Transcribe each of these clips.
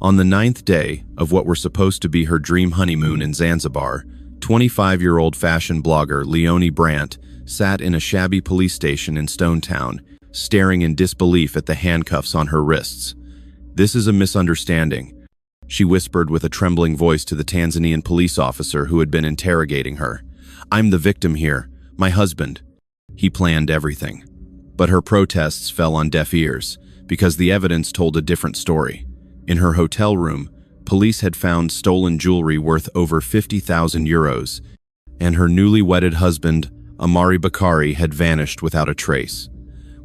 On the 9th day of what were supposed to be her dream honeymoon in Zanzibar, 25-year-old fashion blogger Leonie Brandt sat in a shabby police station in Stone Town, staring in disbelief at the handcuffs on her wrists. "This is a misunderstanding," she whispered with a trembling voice to the Tanzanian police officer who had been interrogating her. "I'm the victim here, my husband. He planned everything." But her protests fell on deaf ears, because the evidence told a different story. In her hotel room, police had found stolen jewelry worth over 50,000 euros, and her newly wedded husband, Amari Bakari, had vanished without a trace.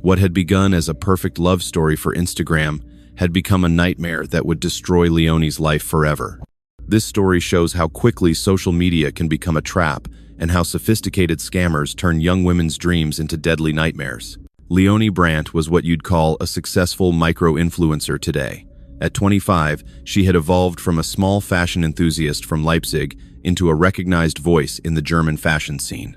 What had begun as a perfect love story for Instagram had become a nightmare that would destroy Leonie's life forever. This story shows how quickly social media can become a trap and how sophisticated scammers turn young women's dreams into deadly nightmares. Leonie Brandt was what you'd call a successful micro-influencer today. At 25, she had evolved from a small fashion enthusiast from Leipzig into a recognized voice in the German fashion scene.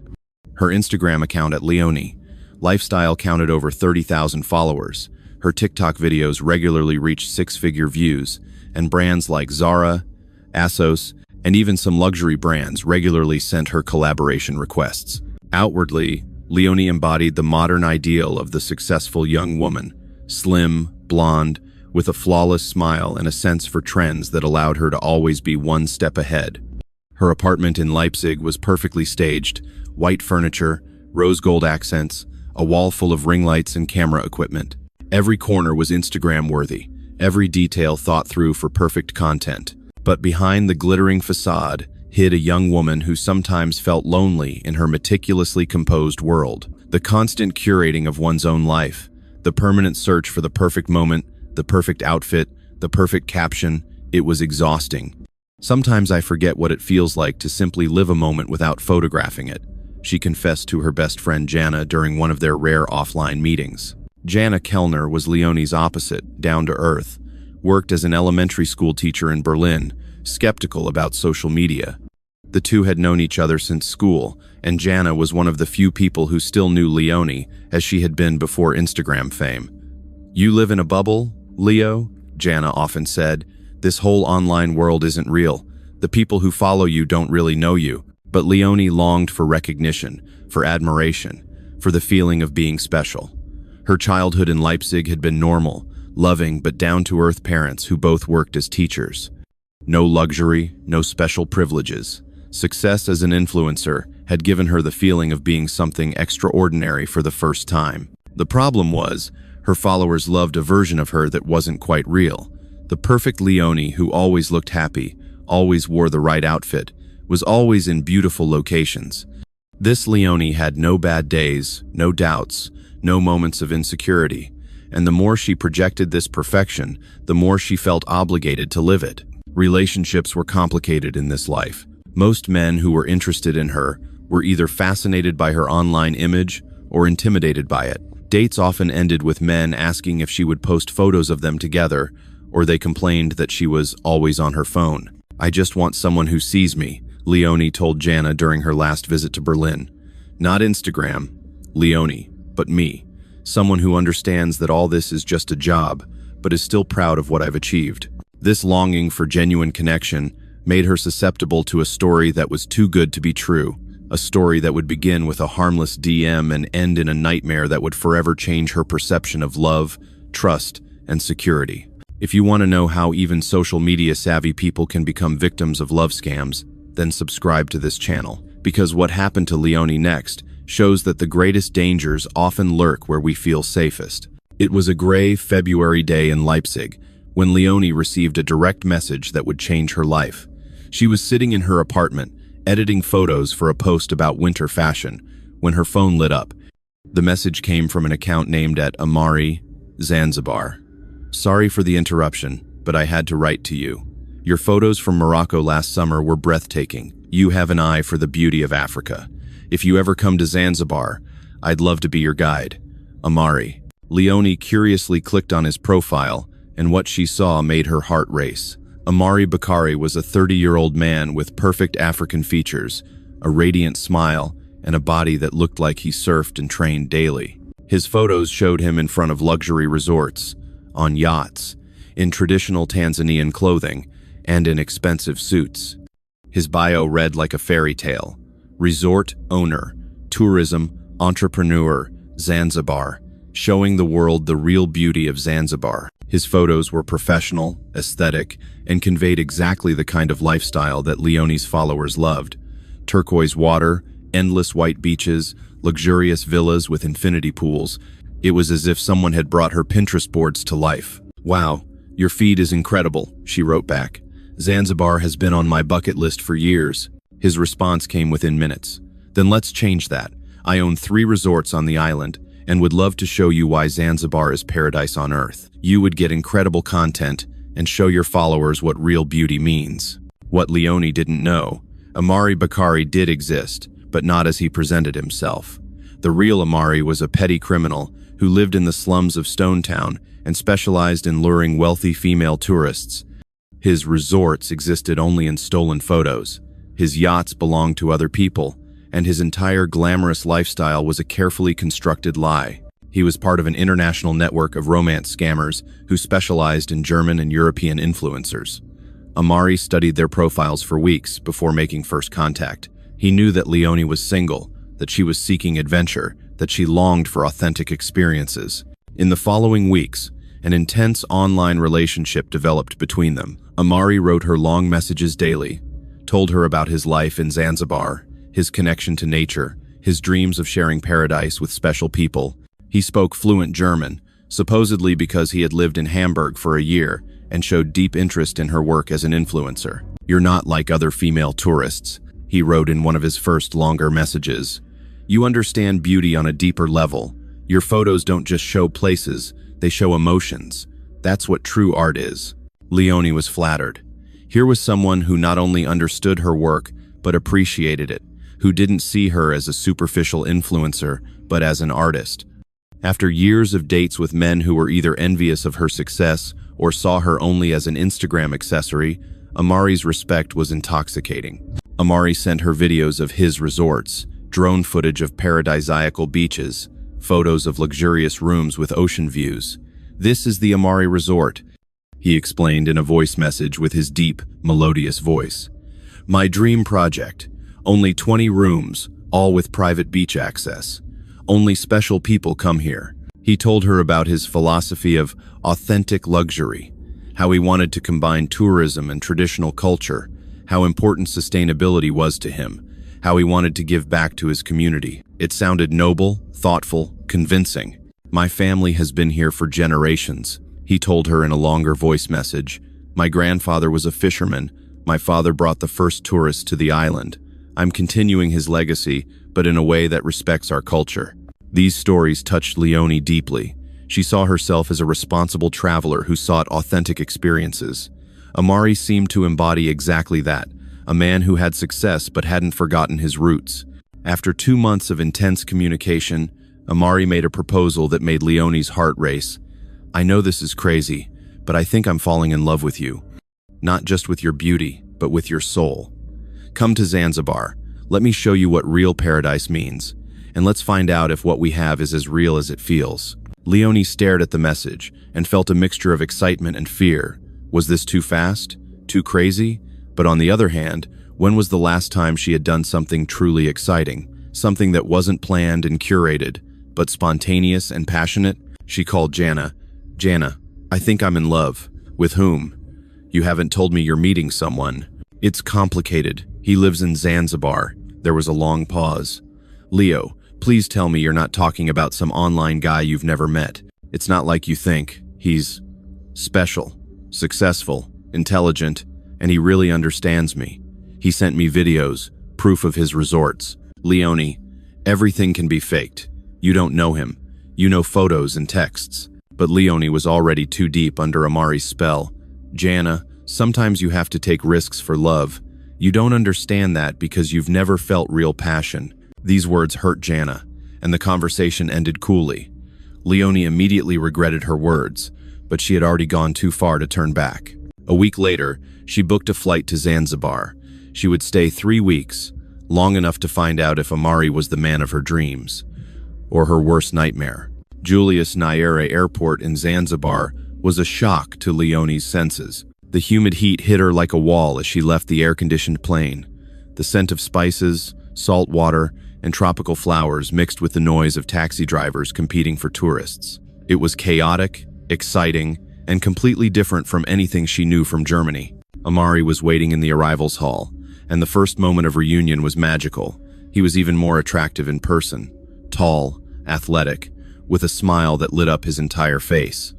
Her Instagram account at Leonie Lifestyle counted over 30,000 followers. Her TikTok videos regularly reached six-figure views, and brands like Zara, ASOS, and even some luxury brands regularly sent her collaboration requests. Outwardly, Leonie embodied the modern ideal of the successful young woman: slim, blonde, with a flawless smile and a sense for trends that allowed her to always be one step ahead. Her apartment in Leipzig was perfectly staged: white furniture, rose gold accents, a wall full of ring lights and camera equipment. Every corner was Instagram-worthy, every detail thought through for perfect content. But behind the glittering facade hid a young woman who sometimes felt lonely in her meticulously composed world. The constant curating of one's own life, the permanent search for the perfect moment, the perfect outfit, the perfect caption, it was exhausting. "Sometimes I forget what it feels like to simply live a moment without photographing it," she confessed to her best friend Jana during one of their rare offline meetings. Jana Kellner was Leonie's opposite, down to earth, worked as an elementary school teacher in Berlin, skeptical about social media. The two had known each other since school, and Jana was one of the few people who still knew Leonie, as she had been before Instagram fame. "You live in a bubble, Leo," Jana often said. "This whole online world isn't real. The people who follow you don't really know you." But Leonie longed for recognition, for admiration, for the feeling of being special. Her childhood in Leipzig had been normal, loving but down-to-earth parents who both worked as teachers. No luxury, no special privileges. Success as an influencer had given her the feeling of being something extraordinary for the first time. The problem was, her followers loved a version of her that wasn't quite real. The perfect Leonie who always looked happy, always wore the right outfit, was always in beautiful locations. This Leonie had no bad days, no doubts, no moments of insecurity, and the more she projected this perfection, the more she felt obligated to live it. Relationships were complicated in this life. Most men who were interested in her were either fascinated by her online image or intimidated by it. Dates often ended with men asking if she would post photos of them together, or they complained that she was always on her phone. "I just want someone who sees me," Leonie told Jana during her last visit to Berlin. "Not Instagram, Leonie, but me. Someone who understands that all this is just a job, but is still proud of what I've achieved." This longing for genuine connection made her susceptible to a story that was too good to be true. A story that would begin with a harmless DM and end in a nightmare that would forever change her perception of love, trust, and security. If you want to know how even social media savvy people can become victims of love scams, then subscribe to this channel. Because what happened to Leonie next shows that the greatest dangers often lurk where we feel safest. It was a gray February day in Leipzig when Leonie received a direct message that would change her life. She was sitting in her apartment, editing photos for a post about winter fashion, when her phone lit up. The message came from an account named at Amari, Zanzibar. "Sorry for the interruption, but I had to write to you. Your photos from Morocco last summer were breathtaking. You have an eye for the beauty of Africa. If you ever come to Zanzibar, I'd love to be your guide. Amari." Leonie curiously clicked on his profile, and what she saw made her heart race. Amari Bakari was a 30-year-old man with perfect African features, a radiant smile, and a body that looked like he surfed and trained daily. His photos showed him in front of luxury resorts, on yachts, in traditional Tanzanian clothing, and in expensive suits. His bio read like a fairy tale: resort owner, tourism entrepreneur, Zanzibar, showing the world the real beauty of Zanzibar. His photos were professional, aesthetic, and conveyed exactly the kind of lifestyle that Leonie's followers loved. Turquoise water, endless white beaches, luxurious villas with infinity pools. It was as if someone had brought her Pinterest boards to life. "Wow, your feed is incredible," she wrote back. "Zanzibar has been on my bucket list for years." His response came within minutes. "Then let's change that. I own 3 resorts on the island and would love to show you why Zanzibar is paradise on earth. You would get incredible content and show your followers what real beauty means." What Leonie didn't know, Amari Bakari did exist, but not as he presented himself. The real Amari was a petty criminal who lived in the slums of Stone Town and specialized in luring wealthy female tourists. His resorts existed only in stolen photos. His yachts belonged to other people, and his entire glamorous lifestyle was a carefully constructed lie. He was part of an international network of romance scammers who specialized in German and European influencers. Amari studied their profiles for weeks before making first contact. He knew that Leonie was single, that she was seeking adventure, that she longed for authentic experiences. In the following weeks, an intense online relationship developed between them. Amari wrote her long messages daily, told her about his life in Zanzibar, his connection to nature, his dreams of sharing paradise with special people. He spoke fluent German, supposedly because he had lived in Hamburg for a year and showed deep interest in her work as an influencer. "You're not like other female tourists," he wrote in one of his first longer messages. "You understand beauty on a deeper level. Your photos don't just show places, they show emotions. That's what true art is." Leonie was flattered. Here was someone who not only understood her work, but appreciated it, who didn't see her as a superficial influencer, but as an artist. After years of dates with men who were either envious of her success or saw her only as an Instagram accessory, Amari's respect was intoxicating. Amari sent her videos of his resorts, drone footage of paradisiacal beaches, photos of luxurious rooms with ocean views. "This is the Amari Resort," he explained in a voice message with his deep, melodious voice. "My dream project. Only 20 rooms, all with private beach access. Only special people come here." He told her about his philosophy of authentic luxury, how he wanted to combine tourism and traditional culture, how important sustainability was to him, how he wanted to give back to his community. It sounded noble, thoughtful, convincing. "My family has been here for generations," he told her in a longer voice message. "My grandfather was a fisherman. My father brought the first tourists to the island. I'm continuing his legacy, but in a way that respects our culture." These stories touched Leonie deeply. She saw herself as a responsible traveler who sought authentic experiences. Amari seemed to embody exactly that, a man who had success but hadn't forgotten his roots. After 2 months of intense communication, Amari made a proposal that made Leonie's heart race. "I know this is crazy, but I think I'm falling in love with you. Not just with your beauty, but with your soul. Come to Zanzibar. Let me show you what real paradise means. And let's find out if what we have is as real as it feels." Leonie stared at the message and felt a mixture of excitement and fear. Was this too fast? Too crazy? But on the other hand, when was the last time she had done something truly exciting? Something that wasn't planned and curated, but spontaneous and passionate? She called Jana. "Jana, I think I'm in love." "With whom?" "You haven't told me you're meeting someone." "It's complicated. He lives in Zanzibar." There was a long pause. "Leo, please tell me you're not talking about some online guy you've never met. It's not like you think. He's special, successful, intelligent, and he really understands me. He sent me videos, proof of his resorts." "Leonie, everything can be faked. You don't know him. You know photos and texts." But Leonie was already too deep under Amari's spell. "Jana, sometimes you have to take risks for love. You don't understand that because you've never felt real passion." These words hurt Jana, and the conversation ended coolly. Leonie immediately regretted her words, but she had already gone too far to turn back. A week later, she booked a flight to Zanzibar. She would stay 3 weeks, long enough to find out if Amari was the man of her dreams, or her worst nightmare. Julius Nyerere Airport in Zanzibar was a shock to Leonie's senses. The humid heat hit her like a wall as she left the air-conditioned plane. The scent of spices, salt water, and tropical flowers mixed with the noise of taxi drivers competing for tourists. It was chaotic, exciting, and completely different from anything she knew from Germany. Amari was waiting in the arrivals hall, and the first moment of reunion was magical. He was even more attractive in person. Tall, athletic, with a smile that lit up his entire face.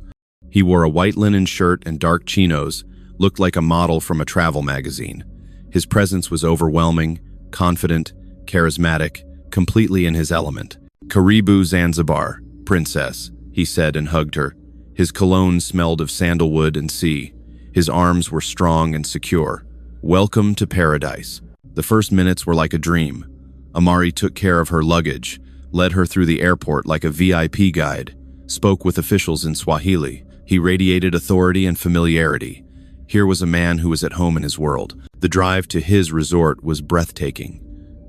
He wore a white linen shirt and dark chinos, looked like a model from a travel magazine. His presence was overwhelming, confident, charismatic, completely in his element. "Karibu Zanzibar, princess," he said and hugged her. His cologne smelled of sandalwood and sea. His arms were strong and secure. "Welcome to paradise." The first minutes were like a dream. Amari took care of her luggage, led her through the airport like a VIP guide, spoke with officials in Swahili. He radiated authority and familiarity. Here was a man who was at home in his world. The drive to his resort was breathtaking.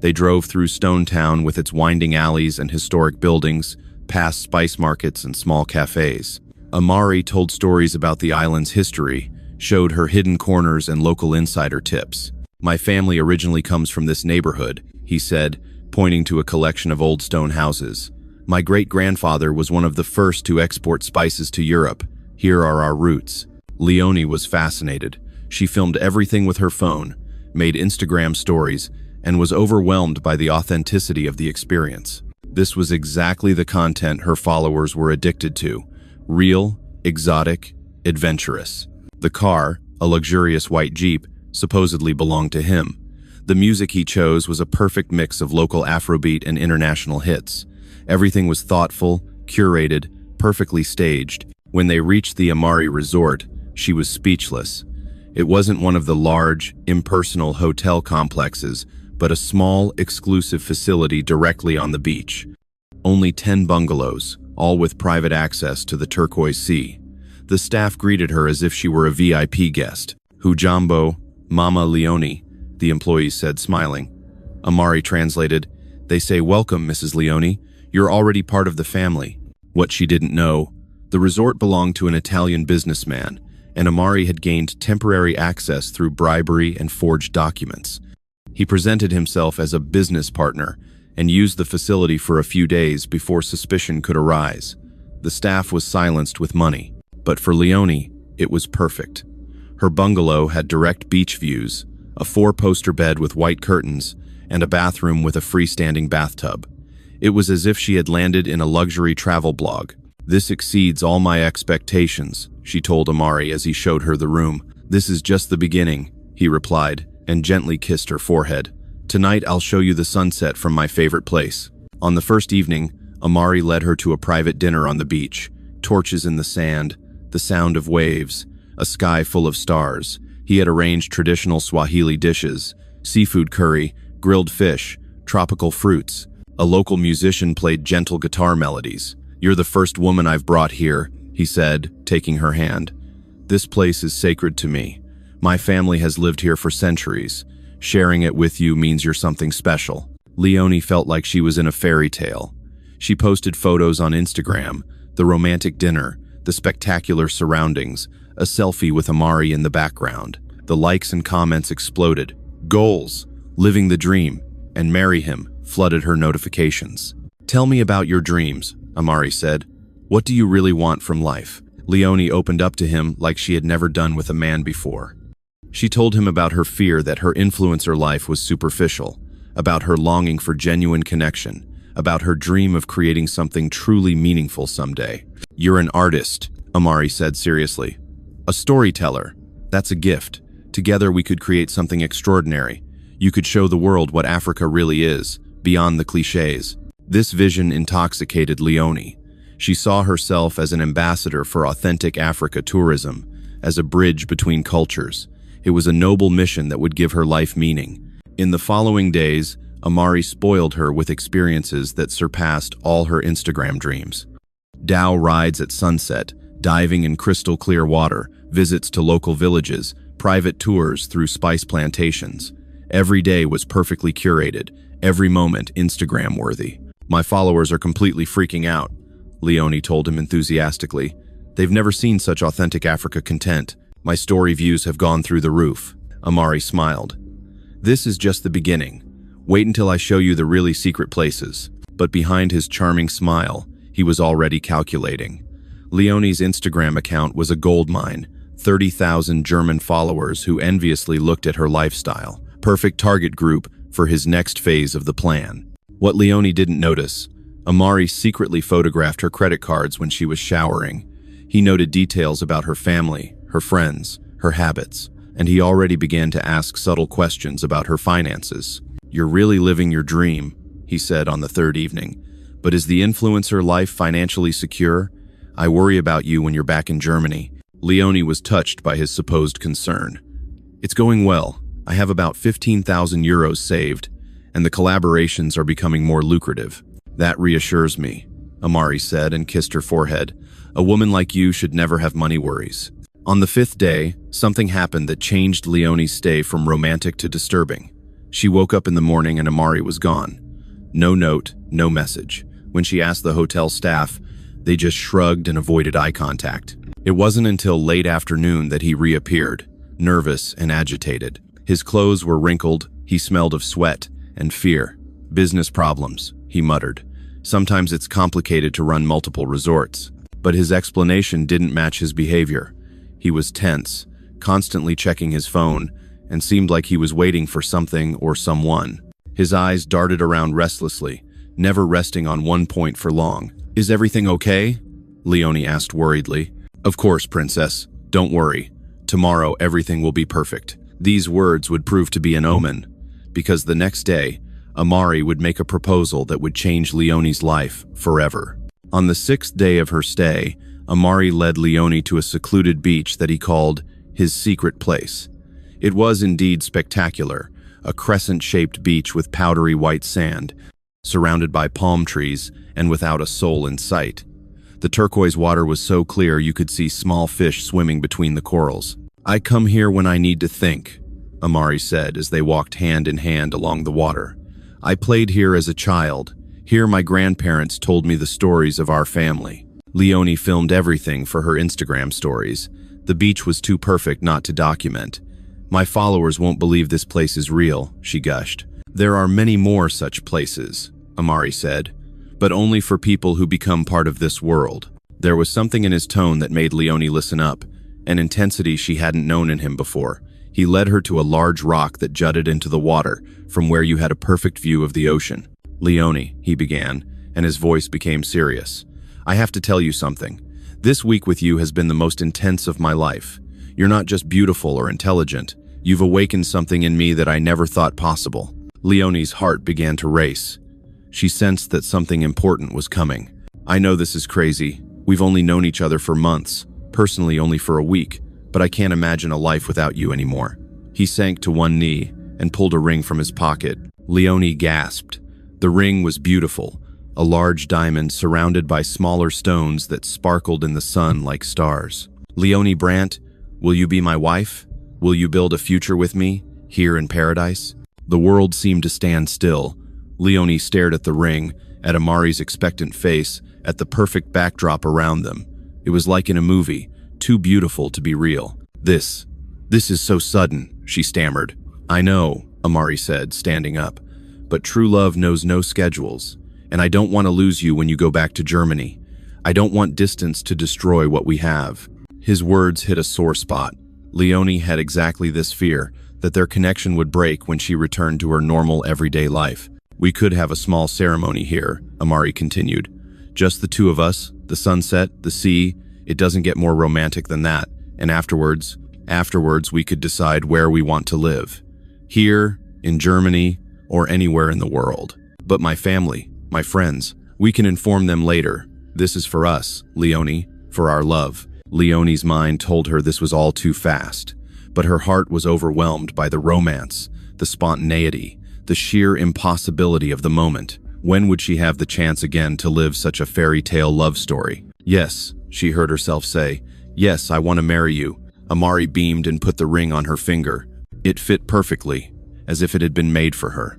They drove through Stone Town with its winding alleys and historic buildings, past spice markets and small cafes. Amari told stories about the island's history, showed her hidden corners and local insider tips. "My family originally comes from this neighborhood," he said, pointing to a collection of old stone houses. "My great-grandfather was one of the first to export spices to Europe. Here are our roots." Leonie was fascinated. She filmed everything with her phone, made Instagram stories, and was overwhelmed by the authenticity of the experience. This was exactly the content her followers were addicted to: real, exotic, adventurous. The car, a luxurious white Jeep, supposedly belonged to him. The music he chose was a perfect mix of local Afrobeat and international hits. Everything was thoughtful, curated, perfectly staged. When they reached the Amari resort, she was speechless. It wasn't one of the large, impersonal hotel complexes, but a small, exclusive facility directly on the beach. Only 10 bungalows, all with private access to the turquoise sea. The staff greeted her as if she were a VIP guest. "Hujambo, Mama Leonie," the employees said, smiling. Amari translated, "They say, 'Welcome, Mrs. Leonie. You're already part of the family.'" What she didn't know, the resort belonged to an Italian businessman, and Amari had gained temporary access through bribery and forged documents. He presented himself as a business partner and used the facility for a few days before suspicion could arise. The staff was silenced with money, but for Leonie, it was perfect. Her bungalow had direct beach views, a 4-poster bed with white curtains, and a bathroom with a freestanding bathtub. It was as if she had landed in a luxury travel blog. "This exceeds all my expectations," she told Amari as he showed her the room. "This is just the beginning," he replied, and gently kissed her forehead. "Tonight I'll show you the sunset from my favorite place." On the first evening, Amari led her to a private dinner on the beach. Torches in the sand, the sound of waves, a sky full of stars. He had arranged traditional Swahili dishes, seafood curry, grilled fish, tropical fruits. A local musician played gentle guitar melodies. "You're the first woman I've brought here," he said, taking her hand. "This place is sacred to me. My family has lived here for centuries. Sharing it with you means you're something special." Leonie felt like she was in a fairy tale. She posted photos on Instagram, the romantic dinner, the spectacular surroundings, a selfie with Amari in the background. The likes and comments exploded. Goals, living the dream, and marry him flooded her notifications. "Tell me about your dreams," Amari said. "What do you really want from life?" Leonie opened up to him like she had never done with a man before. She told him about her fear that her influencer life was superficial, about her longing for genuine connection, about her dream of creating something truly meaningful someday. "You're an artist," Amari said seriously. "A storyteller. That's a gift. Together we could create something extraordinary. You could show the world what Africa really is, beyond the cliches." This vision intoxicated Leonie. She saw herself as an ambassador for authentic Africa tourism, as a bridge between cultures. It was a noble mission that would give her life meaning. In the following days, Amari spoiled her with experiences that surpassed all her Instagram dreams. Dhow rides at sunset, diving in crystal clear water, visits to local villages, private tours through spice plantations. Every day was perfectly curated, every moment Instagram-worthy. "My followers are completely freaking out," Leonie told him enthusiastically. They've never seen such authentic Africa content. My story views have gone through the roof. Amari smiled. This is just the beginning. Wait until I show you the really secret places. But behind his charming smile, he was already calculating. Leonie's Instagram account was a goldmine. 30,000 German followers who enviously looked at her lifestyle. Perfect target group for his next phase of the plan. What Leonie didn't notice, Amari secretly photographed her credit cards when she was showering. He noted details about her family, her friends, her habits, and he already began to ask subtle questions about her finances. "You're really living your dream," he said on the third evening. "But is the influencer life financially secure? I worry about you when you're back in Germany." Leonie was touched by his supposed concern. "It's going well. I have about 15,000 euros saved, and the collaborations are becoming more lucrative." "That reassures me," Amari said and kissed her forehead. "A woman like you should never have money worries." On the fifth day, something happened that changed Leonie's stay from romantic to disturbing. She woke up in the morning and Amari was gone. No note, no message. When she asked the hotel staff, they just shrugged and avoided eye contact. It wasn't until late afternoon that he reappeared, nervous and agitated. His clothes were wrinkled, he smelled of sweat and fear. "Business problems," he muttered. "Sometimes it's complicated to run multiple resorts." But his explanation didn't match his behavior. He was tense, constantly checking his phone, and seemed like he was waiting for something or someone. His eyes darted around restlessly, never resting on one point for long. "Is everything okay?" Leonie asked worriedly. "Of course, princess. Don't worry. Tomorrow everything will be perfect." These words would prove to be an omen, because the next day, Amari would make a proposal that would change Leonie's life forever. On the sixth day of her stay, Amari led Leonie to a secluded beach that he called his secret place. It was indeed spectacular, a crescent-shaped beach with powdery white sand, surrounded by palm trees and without a soul in sight. The turquoise water was so clear you could see small fish swimming between the corals. "I come here when I need to think," Amari said as they walked hand in hand along the water. "I played here as a child. Here my grandparents told me the stories of our family." Leonie filmed everything for her Instagram stories. The beach was too perfect not to document. "My followers won't believe this place is real," she gushed. "There are many more such places," Amari said, "but only for people who become part of this world." There was something in his tone that made Leonie listen up, an intensity she hadn't known in him before. He led her to a large rock that jutted into the water, from where you had a perfect view of the ocean. "Leonie," he began, and his voice became serious. "I have to tell you something. This week with you has been the most intense of my life. You're not just beautiful or intelligent. You've awakened something in me that I never thought possible." Leonie's heart began to race. She sensed that something important was coming. "I know this is crazy. We've only known each other for months, personally only for a week, but I can't imagine a life without you anymore." He sank to one knee and pulled a ring from his pocket. Leonie gasped. The ring was beautiful, a large diamond surrounded by smaller stones that sparkled in the sun like stars. "Leonie Brandt, will you be my wife? Will you build a future with me, here in paradise?" The world seemed to stand still. Leonie stared at the ring, at Amari's expectant face, at the perfect backdrop around them. It was like in a movie, too beautiful to be real. This is so sudden," she stammered. "I know," Amari said, standing up, "but true love knows no schedules. And I don't want to lose you when you go back to Germany. I don't want distance to destroy what we have." His words hit a sore spot. Leonie had exactly this fear, that their connection would break when she returned to her normal everyday life. "We could have a small ceremony here," Amari continued. "Just the two of us, the sunset, the sea. It doesn't get more romantic than that. And afterwards we could decide where we want to live. Here, in Germany, or anywhere in the world. But my family, my friends, we can inform them later. This is for us, Leonie, for our love." Leonie's mind told her this was all too fast, but her heart was overwhelmed by the romance, the spontaneity, the sheer impossibility of the moment. When would she have the chance again to live such a fairy tale love story? "Yes," she heard herself say. "Yes, I want to marry you." Amari beamed and put the ring on her finger. It fit perfectly, as if it had been made for her.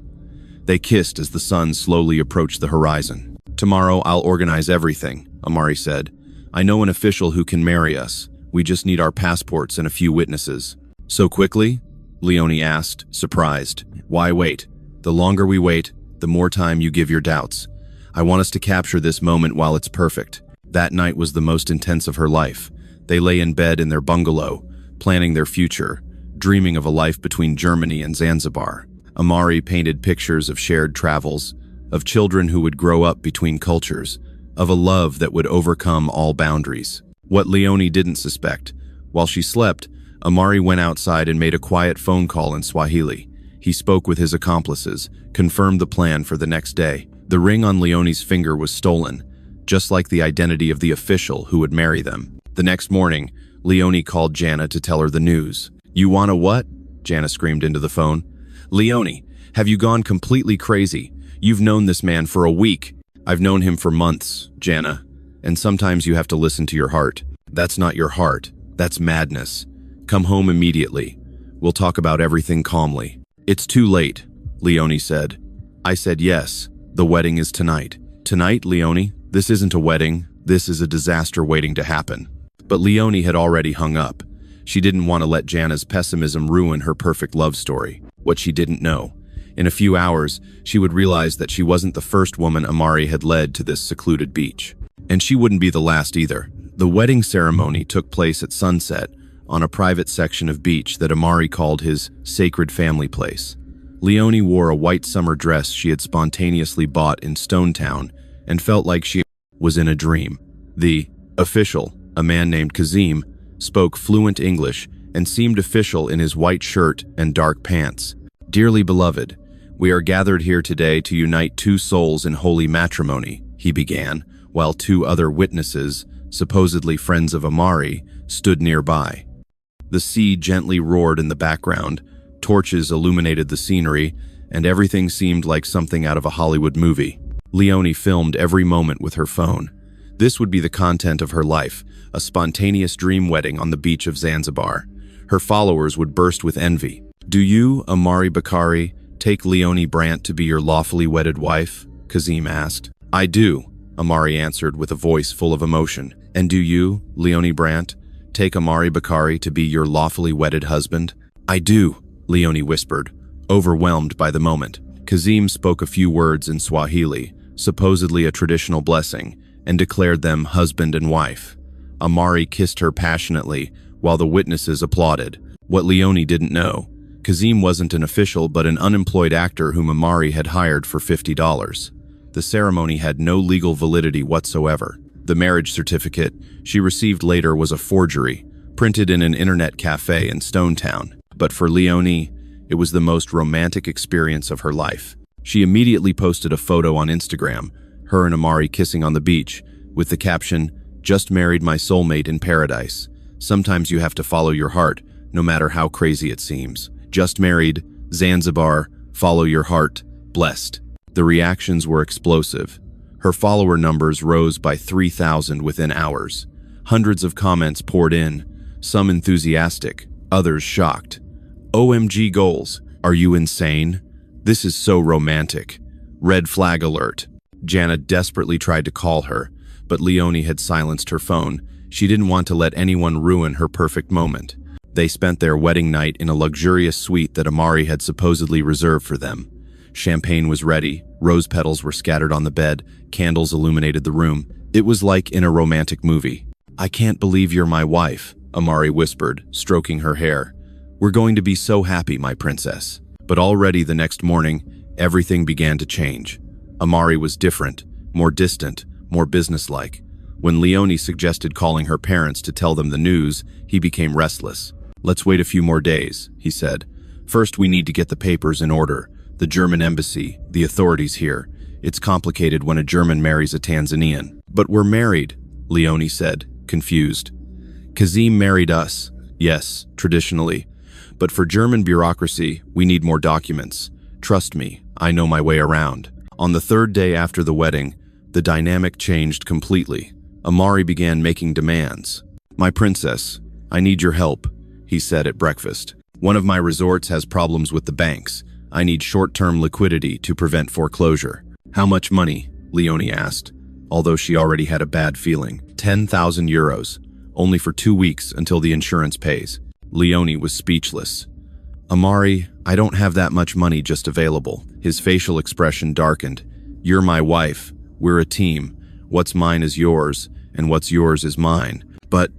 They kissed as the sun slowly approached the horizon. "Tomorrow I'll organize everything," Amari said. I know an official who can marry us. We just need our passports and a few witnesses." "So quickly?" Leonie asked, surprised. "Why wait? The longer we wait, the more time you give your doubts. I want us to capture this moment while it's perfect." That night was the most intense of her life. They lay in bed in their bungalow, planning their future, dreaming of a life between Germany and Zanzibar. Amari painted pictures of shared travels, of children who would grow up between cultures, of a love that would overcome all boundaries. What Leonie didn't suspect, while she slept, Amari went outside and made a quiet phone call in Swahili. He spoke with his accomplices, confirmed the plan for the next day. The ring on Leonie's finger was stolen, just like the identity of the official who would marry them. The next morning, Leonie called Jana to tell her the news. "You want a what?" Jana screamed into the phone. "Leonie, have you gone completely crazy? You've known this man for a week." "I've known him for months, Jana. And sometimes you have to listen to your heart." "That's not your heart. That's madness. Come home immediately. We'll talk about everything calmly." "It's too late," Leonie said. I said yes. The wedding is tonight. "Tonight, Leonie? This isn't a wedding. This is a disaster waiting to happen." But Leonie had already hung up. She didn't want to let Jana's pessimism ruin her perfect love story. What she didn't know. In a few hours, she would realize that she wasn't the first woman Amari had led to this secluded beach. And she wouldn't be the last either. The wedding ceremony took place at sunset on a private section of beach that Amari called his sacred family place. Leonie wore a white summer dress she had spontaneously bought in Stone Town and felt like she was in a dream. The official, a man named Kazim, spoke fluent English and seemed official in his white shirt and dark pants. "Dearly beloved, we are gathered here today to unite two souls in holy matrimony," he began, while two other witnesses, supposedly friends of Amari, stood nearby. The sea gently roared in the background, torches illuminated the scenery, and everything seemed like something out of a Hollywood movie. Leonie filmed every moment with her phone. This would be the content of her life, a spontaneous dream wedding on the beach of Zanzibar. Her followers would burst with envy. "Do you, Amari Bakari, take Leonie Brandt to be your lawfully wedded wife?" Kazim asked. "I do," Amari answered with a voice full of emotion. "And do you, Leonie Brandt, take Amari Bakari to be your lawfully wedded husband?" "I do," Leonie whispered, overwhelmed by the moment. Kazim spoke a few words in Swahili, supposedly a traditional blessing, and declared them husband and wife. Amari kissed her passionately, while the witnesses applauded. What Leonie didn't know, Kazim wasn't an official but an unemployed actor whom Amari had hired for $50. The ceremony had no legal validity whatsoever. The marriage certificate she received later was a forgery, printed in an internet cafe in Stone Town. But for Leonie, it was the most romantic experience of her life. She immediately posted a photo on Instagram, her and Amari kissing on the beach, with the caption, "Just married my soulmate in paradise. Sometimes you have to follow your heart, no matter how crazy it seems. Just married, Zanzibar, follow your heart, blessed." The reactions were explosive. Her follower numbers rose by 3,000 within hours. Hundreds of comments poured in, some enthusiastic, others shocked. "OMG goals, are you insane? This is so romantic. Red flag alert." Jana desperately tried to call her, but Leonie had silenced her phone. She didn't want to let anyone ruin her perfect moment. They spent their wedding night in a luxurious suite that Amari had supposedly reserved for them. Champagne was ready, rose petals were scattered on the bed, candles illuminated the room. It was like in a romantic movie. "I can't believe you're my wife," Amari whispered, stroking her hair. "We're going to be so happy, my princess." But already the next morning, everything began to change. Amari was different, more distant, more businesslike. When Leonie suggested calling her parents to tell them the news, he became restless. "Let's wait a few more days," he said. "First, we need to get the papers in order. The German embassy, the authorities here. It's complicated when a German marries a Tanzanian." "But we're married," Leonie said, confused. "Kazim married us. Yes, traditionally. But for German bureaucracy, we need more documents. Trust me, I know my way around." On the third day after the wedding, the dynamic changed completely. Amari began making demands. "My princess, I need your help," he said at breakfast. "One of my resorts has problems with the banks. I need short-term liquidity to prevent foreclosure." "How much money?" Leonie asked. although she already had a bad feeling. 10,000 euros, only for 2 weeks until the insurance pays. Leone was speechless. Amari, I don't have that much money just available. His facial expression darkened. You're my wife. We're a team. What's mine is yours, and what's yours is mine. But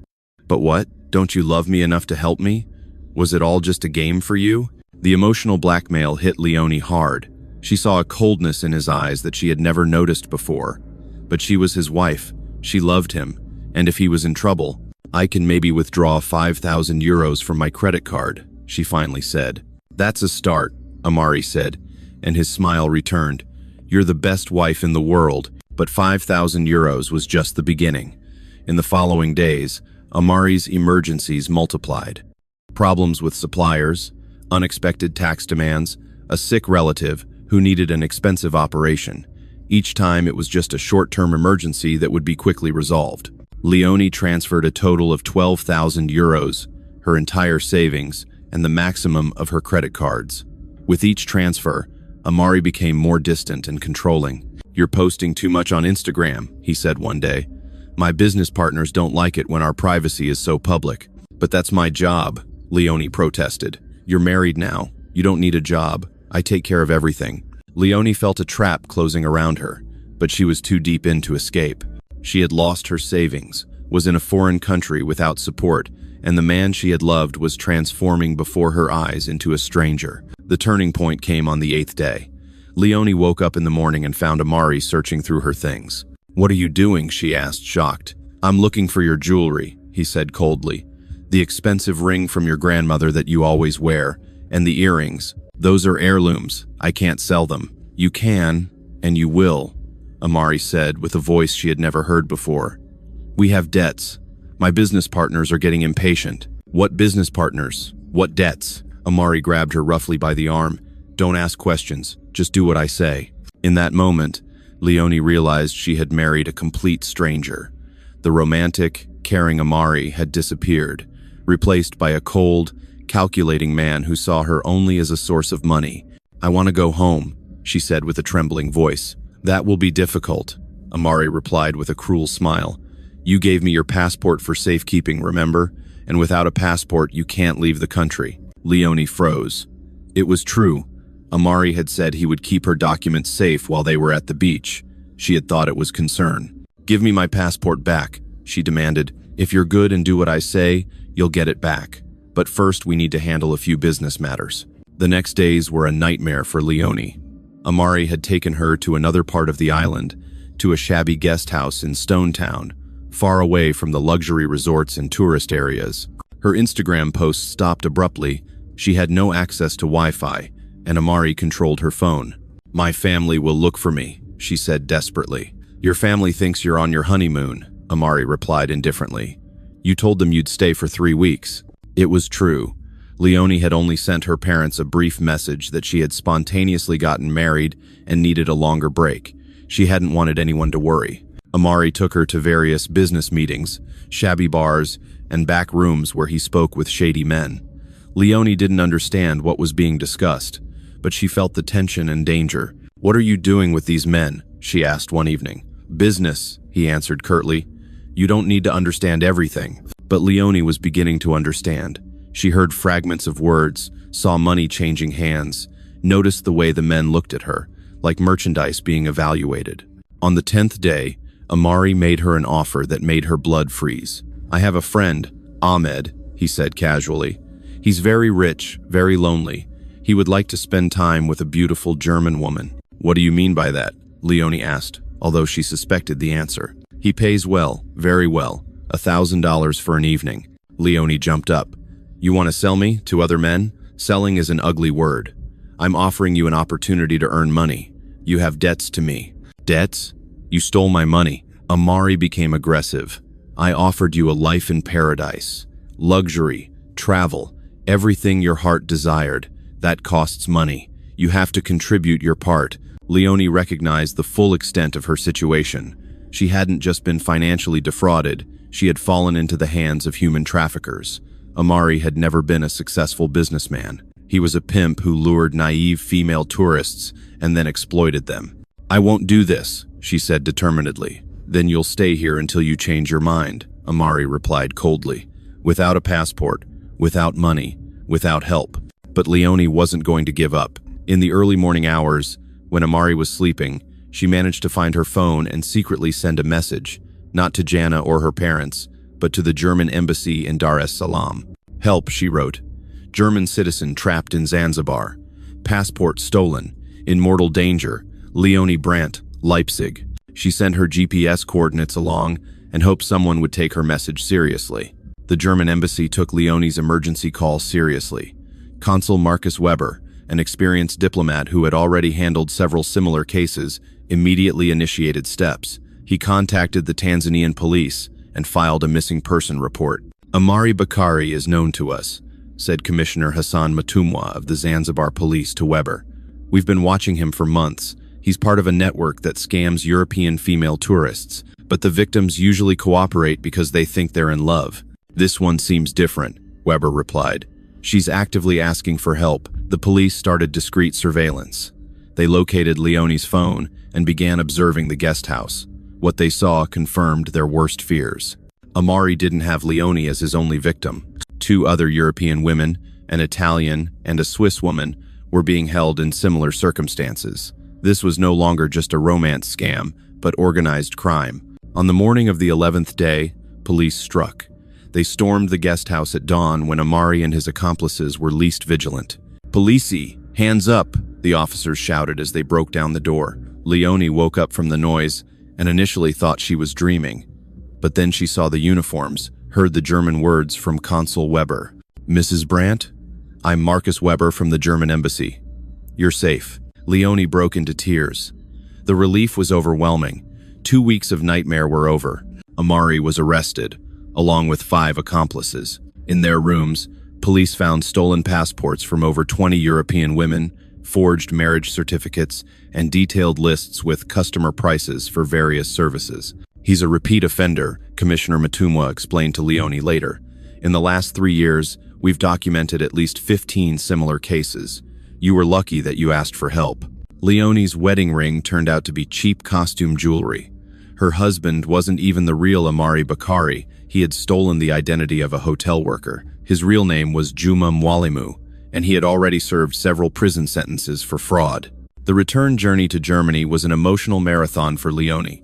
what? Don't you love me enough to help me? Was it all just a game for you? The emotional blackmail hit Leone hard. She saw a coldness in his eyes that she had never noticed before. But she was his wife. She loved him. And if he was in trouble, I can maybe withdraw 5,000 euros from my credit card, she finally said. That's a start, Amari said, and his smile returned. You're the best wife in the world, but 5,000 euros was just the beginning. In the following days, Amari's emergencies multiplied. Problems with suppliers, unexpected tax demands, a sick relative who needed an expensive operation. Each time it was just a short-term emergency that would be quickly resolved. Leone transferred a total of 12,000 euros, her entire savings, and the maximum of her credit cards. With each transfer, Amari became more distant and controlling. You're posting too much on Instagram, he said one day. My business partners don't like it when our privacy is so public. But that's my job, Leone protested. You're married now. You don't need a job. I take care of everything. Leone felt a trap closing around her, but she was too deep in to escape. She had lost her savings, was in a foreign country without support, and the man she had loved was transforming before her eyes into a stranger. The turning point came on the 8th day. Leone woke up in the morning and found Amari searching through her things. What are you doing? She asked, shocked. I'm looking for your jewelry, he said coldly. The expensive ring from your grandmother that you always wear, and the earrings. Those are heirlooms. I can't sell them. You can, and you will, Amari said with a voice she had never heard before. We have debts. My business partners are getting impatient. What business partners? What debts? Amari grabbed her roughly by the arm. Don't ask questions. Just do what I say. In that moment, Leone realized she had married a complete stranger. The romantic, caring Amari had disappeared, replaced by a cold, calculating man who saw her only as a source of money. I want to go home, she said with a trembling voice. That will be difficult, Amari replied with a cruel smile. You gave me your passport for safekeeping, remember? And without a passport, you can't leave the country. Leone froze. It was true. Amari had said he would keep her documents safe while they were at the beach. She had thought it was concern. Give me my passport back, she demanded. If you're good and do what I say, you'll get it back. But first, we need to handle a few business matters. The next days were a nightmare for Leone. Amari had taken her to another part of the island, to a shabby guest house in Stone Town, far away from the luxury resorts and tourist areas. Her Instagram posts stopped abruptly. She had no access to Wi-Fi, and Amari controlled her phone. My family will look for me, she said desperately. Your family thinks you're on your honeymoon, Amari replied indifferently. You told them you'd stay for 3 weeks. It was true. Leone had only sent her parents a brief message that she had spontaneously gotten married and needed a longer break. She hadn't wanted anyone to worry. Amari took her to various business meetings, shabby bars, and back rooms where he spoke with shady men. Leone didn't understand what was being discussed, but she felt the tension and danger. What are you doing with these men? She asked one evening. Business, he answered curtly. You don't need to understand everything. But Leone was beginning to understand. She heard fragments of words, saw money changing hands, noticed the way the men looked at her, like merchandise being evaluated. On the 10th day, Amari made her an offer that made her blood freeze. I have a friend, Ahmed, he said casually. He's very rich, very lonely. He would like to spend time with a beautiful German woman. What do you mean by that? Leone asked, although she suspected the answer. He pays well, very well, $1,000 for an evening. Leone jumped up. You want to sell me to other men? Selling is an ugly word. I'm offering you an opportunity to earn money. You have debts to me. Debts? You stole my money. Amari became aggressive. I offered you a life in paradise. Luxury, travel, everything your heart desired. That costs money. You have to contribute your part. Leone recognized the full extent of her situation. She hadn't just been financially defrauded, she had fallen into the hands of human traffickers. Amari had never been a successful businessman. He was a pimp who lured naive female tourists and then exploited them. I won't do this, she said determinedly. Then you'll stay here until you change your mind, Amari replied coldly. Without a passport, without money, without help. But Leonie wasn't going to give up. In the early morning hours, when Amari was sleeping, she managed to find her phone and secretly send a message, not to Jana or her parents, but to the German embassy in Dar es Salaam. "Help," she wrote. "German citizen trapped in Zanzibar. Passport stolen. In mortal danger. Leonie Brandt, Leipzig." She sent her GPS coordinates along and hoped someone would take her message seriously. The German embassy took Leonie's emergency call seriously. Consul Marcus Weber, an experienced diplomat who had already handled several similar cases, immediately initiated steps. He contacted the Tanzanian police and filed a missing person report. "Amari Bakari is known to us," said Commissioner Hassan Matumwa of the Zanzibar police to Weber. "We've been watching him for months. He's part of a network that scams European female tourists, but the victims usually cooperate because they think they're in love. This one seems different," Weber replied. "She's actively asking for help." The police started discreet surveillance. They located Leonie's phone and began observing the guest house. What they saw confirmed their worst fears. Amari didn't have Leonie as his only victim. 2 other European women, an Italian and a Swiss woman, were being held in similar circumstances. This was no longer just a romance scam, but organized crime. On the morning of the 11th day, police struck. They stormed the guest house at dawn when Amari and his accomplices were least vigilant. "Police, hands up," the officers shouted as they broke down the door. Leonie woke up from the noise and initially thought she was dreaming. But then she saw the uniforms, heard the German words from Consul Weber. "Mrs. Brandt? I'm Marcus Weber from the German embassy. You're safe." Leonie broke into tears. The relief was overwhelming. 2 weeks of nightmare were over. Amari was arrested, along with 5 accomplices. In their rooms, police found stolen passports from over 20 European women, forged marriage certificates, and detailed lists with customer prices for various services. "He's a repeat offender," Commissioner Matumwa explained to Leonie later. "In the last 3 years, we've documented at least 15 similar cases. You were lucky that you asked for help." Leonie's wedding ring turned out to be cheap costume jewelry. Her husband wasn't even the real Amari Bakari. He had stolen the identity of a hotel worker. His real name was Juma Mwalimu, and he had already served several prison sentences for fraud. The return journey to Germany was an emotional marathon for Leonie.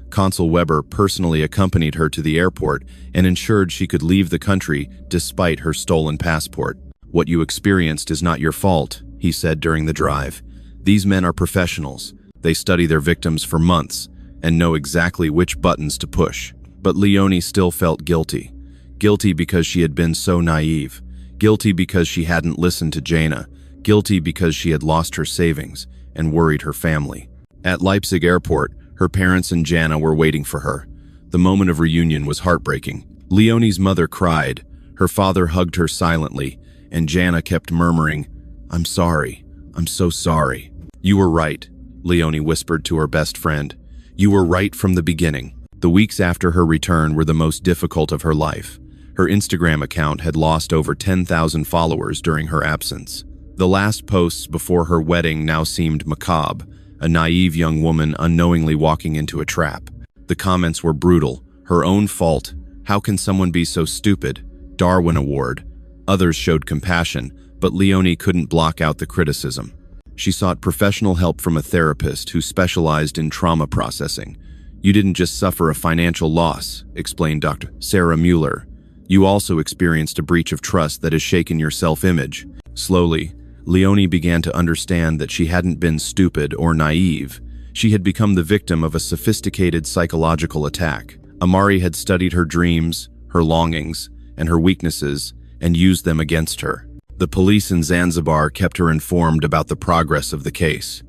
Consul Weber personally accompanied her to the airport and ensured she could leave the country despite her stolen passport. "What you experienced is not your fault," he said during the drive. "These men are professionals. They study their victims for months and know exactly which buttons to push." But Leonie still felt guilty. Guilty because she had been so naive. Guilty because she hadn't listened to Jana. Guilty because she had lost her savings and worried her family. At Leipzig airport, her parents and Jana were waiting for her. The moment of reunion was heartbreaking. Leonie's mother cried. Her father hugged her silently, and Jana kept murmuring, "I'm sorry. I'm so sorry." "You were right," Leonie whispered to her best friend. "You were right from the beginning." The weeks after her return were the most difficult of her life. Her Instagram account had lost over 10,000 followers during her absence. The last posts before her wedding now seemed macabre, a naive young woman unknowingly walking into a trap. The comments were brutal. "Her own fault. How can someone be so stupid? Darwin Award." Others showed compassion, but Leonie couldn't block out the criticism. She sought professional help from a therapist who specialized in trauma processing. "You didn't just suffer a financial loss," explained Dr. Sarah Mueller. "You also experienced a breach of trust that has shaken your self-image." Slowly, Leonie began to understand that she hadn't been stupid or naive. She had become the victim of a sophisticated psychological attack. Amari had studied her dreams, her longings, and her weaknesses, and used them against her. The police in Zanzibar kept her informed about the progress of the case.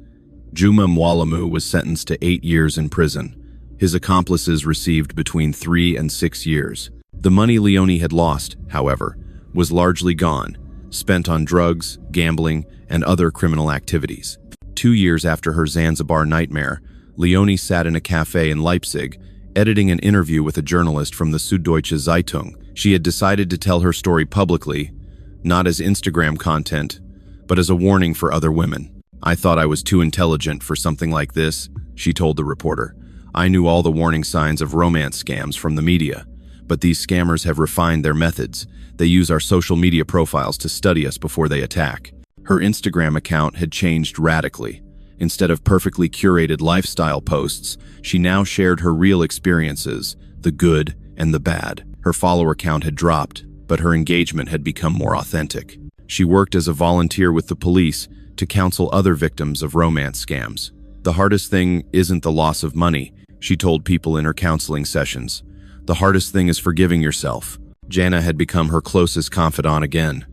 Juma Mwalimu was sentenced to 8 years in prison. His accomplices received between 3 and 6 years. The money Leonie had lost, however, was largely gone, spent on drugs, gambling, and other criminal activities. 2 years after her Zanzibar nightmare, Leonie sat in a cafe in Leipzig, editing an interview with a journalist from the Süddeutsche Zeitung. She had decided to tell her story publicly, not as Instagram content, but as a warning for other women. "I thought I was too intelligent for something like this," she told the reporter. I knew all the warning signs of romance scams from the media, but these scammers have refined their methods. They use our social media profiles to study us before they attack. Her Instagram account had changed radically. Instead of perfectly curated lifestyle posts, she now shared her real experiences, the good and the bad. Her follower count had dropped, but her engagement had become more authentic. She worked as a volunteer with the police to counsel other victims of romance scams. The hardest thing isn't the loss of money, she told people in her counseling sessions. The hardest thing is forgiving yourself. Jana had become her closest confidant again.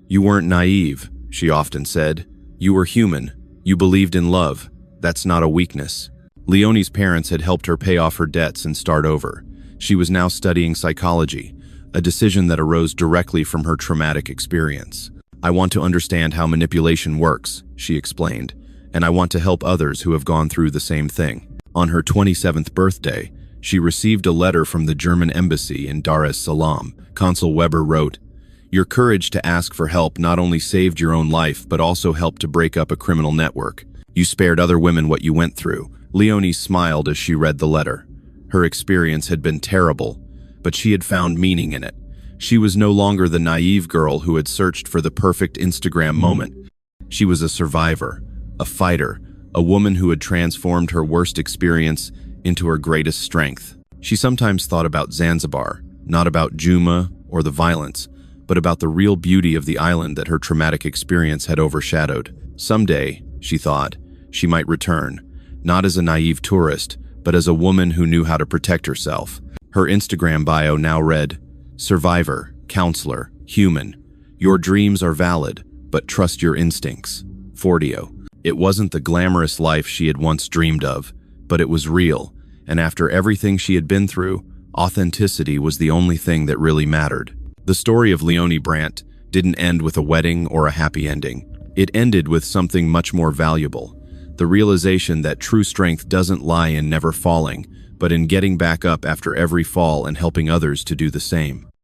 You weren't naive, she often said. You were human. You believed in love. That's not a weakness. Leonie's parents had helped her pay off her debts and start over. She was now studying psychology, a decision that arose directly from her traumatic experience. I want to understand how manipulation works, she explained, and I want to help others who have gone through the same thing. On her 27th birthday, she received a letter from the German embassy in Dar es Salaam. Consul Weber wrote, "Your courage to ask for help not only saved your own life, but also helped to break up a criminal network. You spared other women what you went through." Leonie smiled as she read the letter. Her experience had been terrible, but she had found meaning in it. She was no longer the naive girl who had searched for the perfect Instagram moment. She was a survivor, a fighter, a woman who had transformed her worst experience into her greatest strength. She sometimes thought about Zanzibar, not about Juma or the violence, but about the real beauty of the island that her traumatic experience had overshadowed. Someday, she thought, she might return, not as a naive tourist, but as a woman who knew how to protect herself. Her Instagram bio now read, "Survivor, counselor, human. Your dreams are valid, but trust your instincts. Fordio." It wasn't the glamorous life she had once dreamed of, but it was real, and after everything she had been through, authenticity was the only thing that really mattered. The story of Leonie Brandt didn't end with a wedding or a happy ending. It ended with something much more valuable, the realization that true strength doesn't lie in never falling, but in getting back up after every fall and helping others to do the same.